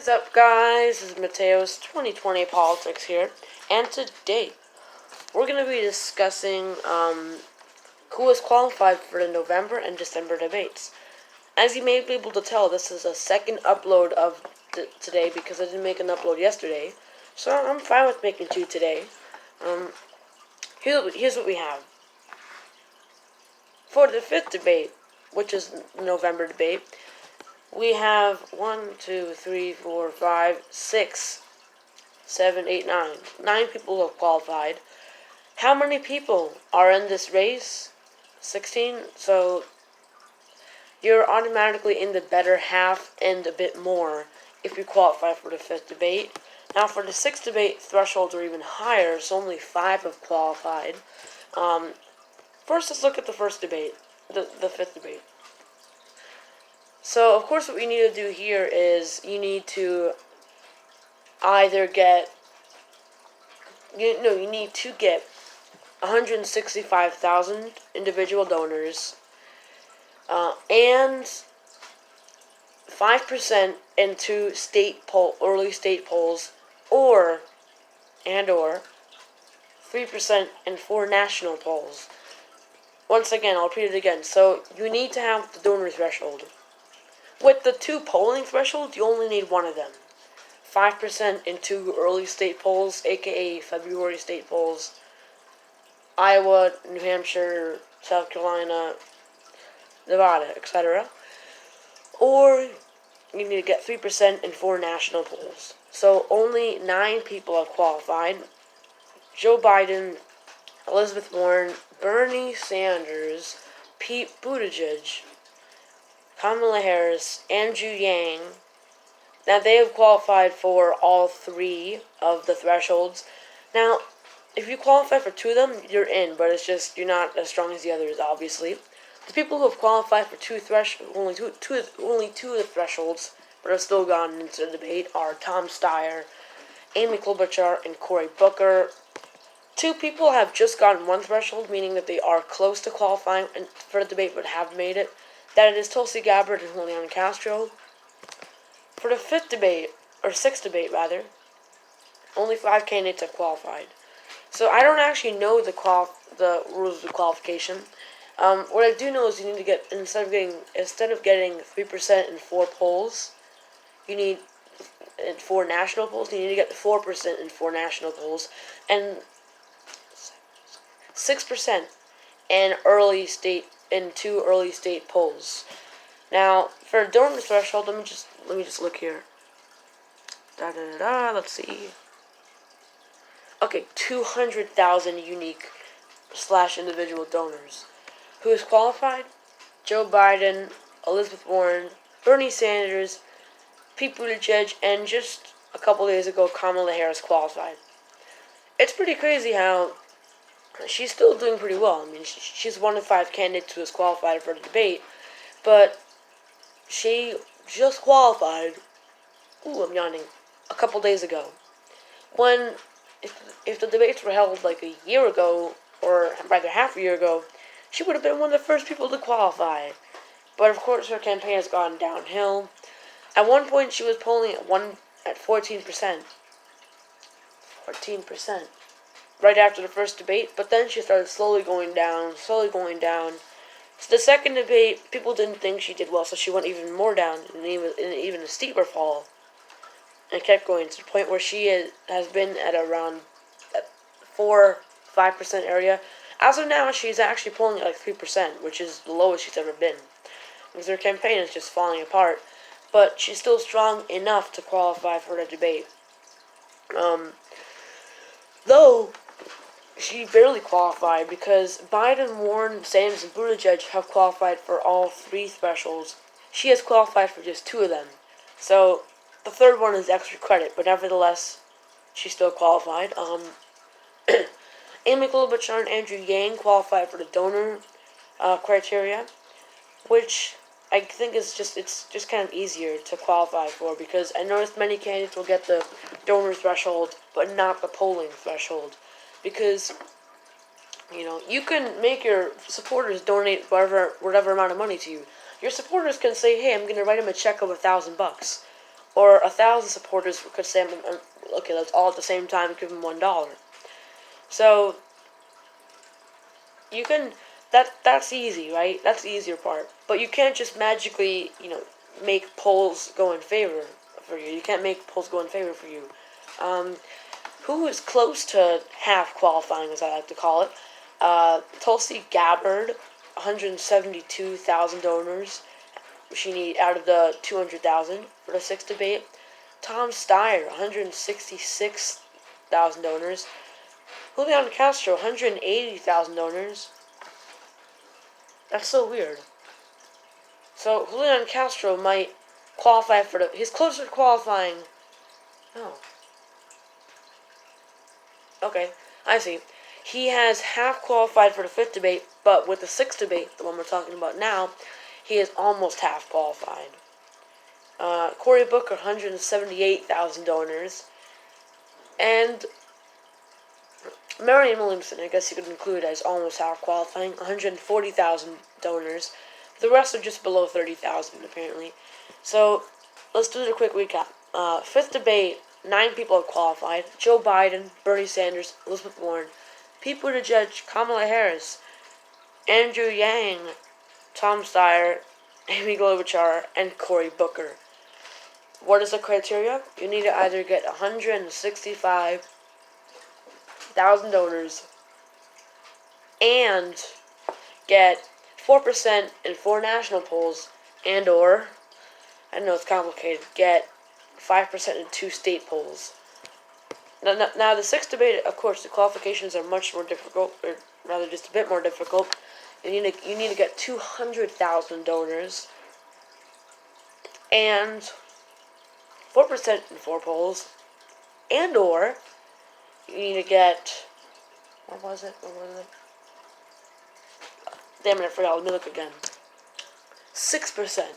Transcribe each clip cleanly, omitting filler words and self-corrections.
What's up, guys? This is Mateo's 2020 Politics here, and today we're going to be discussing who is qualified for the November and December debates. As you may be able to tell, this is a second upload of today because I didn't make an upload yesterday, so I'm fine with making two today. Here's what we have. For the fifth debate, which is the November debate, we have 1, 2, 3, 4, 5, 6, 7, 8, 9. 9 people have qualified. How many people are in this race? 16. So you're automatically in the better half and a bit more if you qualify for the fifth debate. Now for the sixth debate, thresholds are even higher, so only 5 have qualified. First, let's look at the first debate, the fifth debate. So, of course, what we need to do here is you need to either get, you need to get 165,000 individual donors and 5% into early state polls, or 3% in 4 national polls. Once again, I'll repeat it again. So, you need to have the donor threshold. With the 2 polling thresholds, you only need one of them. 5% in 2 early state polls, aka February state polls, Iowa, New Hampshire, South Carolina, Nevada, etc. Or you need to get 3% in 4 national polls. So only 9 people have qualified. Joe Biden, Elizabeth Warren, Bernie Sanders, Pete Buttigieg, Kamala Harris, Andrew Yang. Now, they have qualified for all 3 of the thresholds. Now, if you qualify for 2 of them, you're in, but it's just you're not as strong as the others, obviously. The people who have qualified for only two of the thresholds, but have still gone into the debate, are Tom Steyer, Amy Klobuchar, and Cory Booker. 2 people have just gotten 1 threshold, meaning that they are close to qualifying for the debate but have made it. That it is Tulsi Gabbard and Julian Castro. For the 6th debate, only 5 candidates have qualified. So I don't actually know the rules of the qualification. What I do know is you need to get, instead of getting 3% in 4 polls, you need, in 4 national polls, you need to get 4% in 4 national polls, and 6% in 2 early state polls. Now, for donor threshold, let me just look here. Let's see. Okay, 200,000 unique / individual donors. Who is qualified? Joe Biden, Elizabeth Warren, Bernie Sanders, Pete Buttigieg, and just a couple days ago, Kamala Harris qualified. It's pretty crazy how she's still doing pretty well. I mean, she's one of 5 candidates who is qualified for the debate, but she just qualified, I'm yawning, a couple days ago. When, if the debates were held like a year ago, or rather half a year ago, she would have been one of the first people to qualify. But of course her campaign has gone downhill. At one point she was polling at 14%. 14%. Right after the first debate, but then she started slowly going down. So the second debate, people didn't think she did well, so she went even more down, and even a steeper fall. And kept going to the point where she has been at around 4-5% area. As of now, she's actually polling at like 3%, which is the lowest she's ever been. Because her campaign is just falling apart. But she's still strong enough to qualify for the debate. Though she barely qualified because Biden, Warren, Sanders, and Buttigieg have qualified for all 3 thresholds. She has qualified for just 2 of them. So the third one is extra credit, but nevertheless, she still qualified. Amy Klobuchar and Andrew Yang qualified for the donor criteria, which I think it's just kind of easier to qualify for, because I noticed many candidates will get the donor threshold, but not the polling threshold, because you can make your supporters donate whatever amount of money to you. Your supporters can say, "Hey, I'm going to write them a check of $1,000." Or 1,000 supporters could say, okay, let's all at the same time give them $1. So you can that's easy, right? That's the easier part. But you can't just magically, make polls go in favor for you. You can't make polls go in favor for you. Who is close to half qualifying, as I like to call it? Tulsi Gabbard, 172,000 donors. She need out of the 200,000 for the sixth debate. Tom Steyer, 166,000 donors. Julian Castro, 180,000 donors. That's so weird. So Julian Castro might qualify for he's closer to qualifying. Oh. Okay, I see. He has half qualified for the fifth debate, but with the sixth debate, the one we're talking about now, he is almost half qualified. Cory Booker, 178,000 donors. And Marianne Williamson, I guess you could include as almost half qualifying, 140,000 donors. The rest are just below 30,000, apparently. So, let's do a quick recap. Fifth debate, 9 people have qualified. Joe Biden, Bernie Sanders, Elizabeth Warren, Pete Buttigieg, Kamala Harris, Andrew Yang, Tom Steyer, Amy Klobuchar, and Cory Booker. What is the criteria? You need to either get 165,000 donors and get 4% in 4 national polls, and or, I know it's complicated, get 5% in 2 state polls. Now the sixth debate, of course, the qualifications are much more difficult, or rather just a bit more difficult. You need to get 200,000 donors and 4% in 4 polls, and or you need to get, what was it? Damn it, I forgot. Let me look again. 6%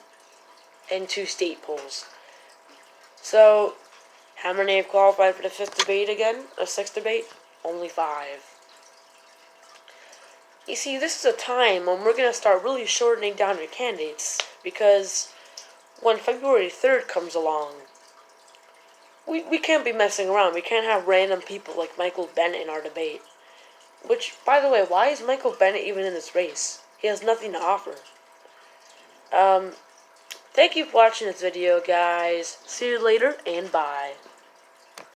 in 2 state polls. So, how many have qualified for the fifth debate again? The sixth debate? Only 5. You see, this is a time when we're going to start really shortening down our candidates, because when February 3rd comes along, we can't be messing around. We can't have random people like Michael Bennet in our debate. Which, by the way, why is Michael Bennet even in this race? He has nothing to offer. Thank you for watching this video, guys. See you later, and bye.